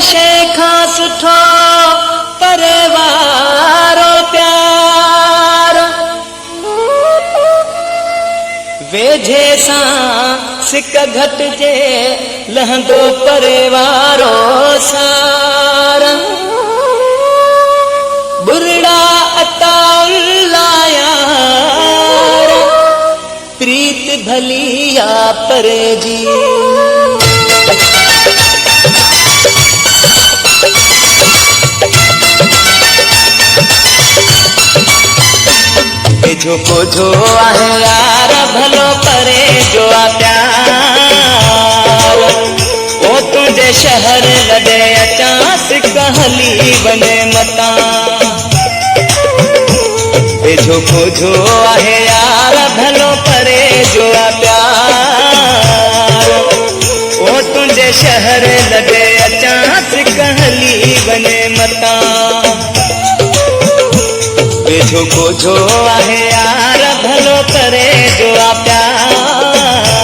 शेखा सुठो परवारो प्यार वेझे सां सिक घटजे लहंदो परवारो सार बुरड़ा अताउल्ला यार प्रीत भलिया परे जी जो को आहे यार भलो परे जो आ प्यार ओ तुझे शहर लॾे अचां सिक हली वञे मता जो आहे यार भलो परे जो आ प्यार ओ तुझे शहर लॾे अचां सिक हली वञे मता जो आहे यार भलो करे जो आ प्यार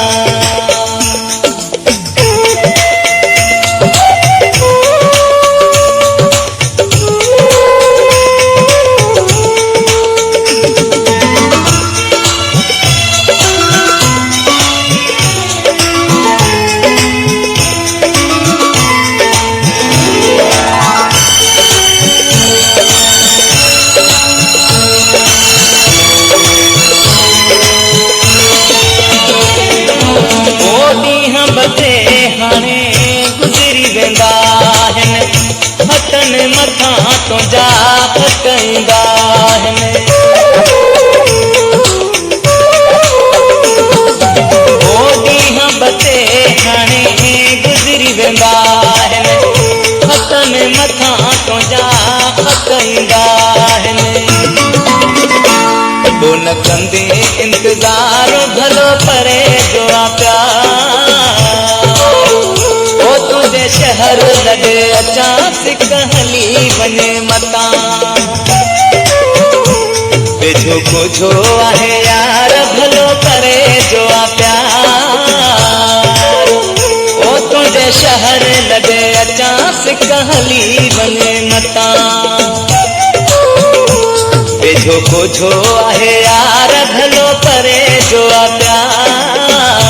गुज़री वेंदा हथनि मथां तुंहिंजा फटंदा ॾींहं बते हाणे गुज़री वेंदा हथनि मथां तुंहिंजा फटंदा न कंदे इंतज़ार भलो परे जो आ प्यार ओ तुझे शहर लॾे अचां सिक हली वञे मता जो आहे यार भलो परे जो आ प्यार ओ तुझे शहर लॾे अचां सिक हली वञे मता जो आहे यार भलो परे जो आ प्यार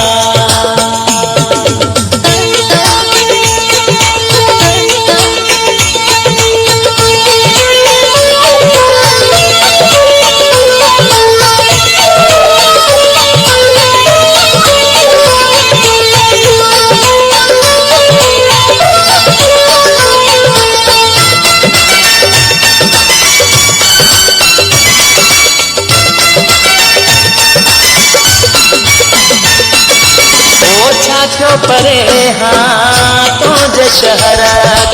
परे हाँ तुझे शहर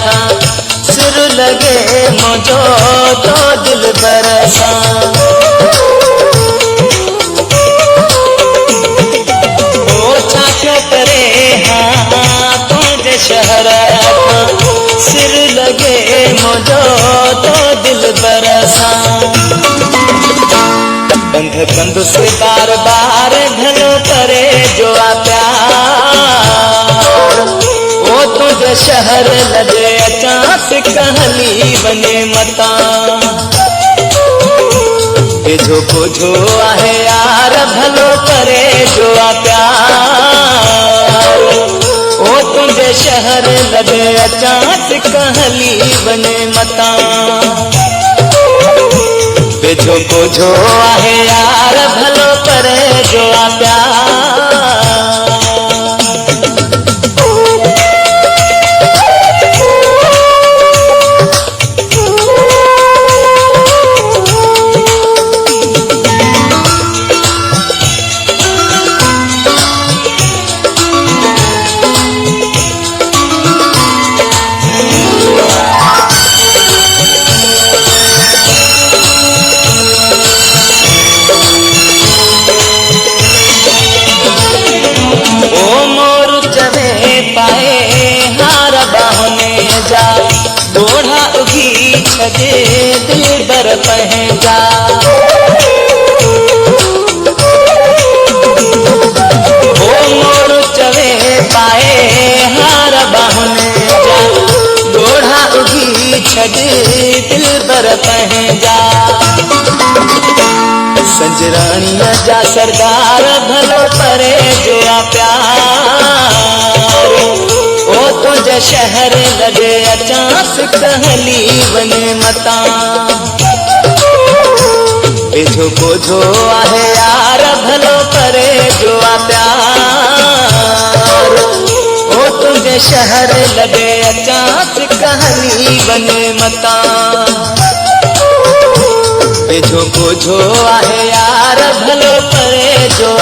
खां सिर लगे मुझो तो दिल बरसा परे हाँ तुझे शहर खां सिर लगे मुझो तो दिल बरसा बंध बंध से बार बार भलो करे जो आ प्यार ओ तुझे शहर लॾे अचां सिक हली वञे मता जो आहे यार भलो करे जो आ प्यार ओ तुझे शहर लॾे अचां सिक हली वञे मता जो आहे यार भलो करे जो आ प्यार छॾी दिल बर पंहिंजा संजराणीअ जा सरदार भलो परे जो आ प्यार ओ तुंहिंजे शहर लॾे अचां सिक हली वञे मतां वेझो कोझो आहे यार भलो परे जो आ प्यार ओ तुंहिंजे शहर लॾे अचां सिक हली वञे मतां वेझो कोझो आहे यार भलो परे जो आ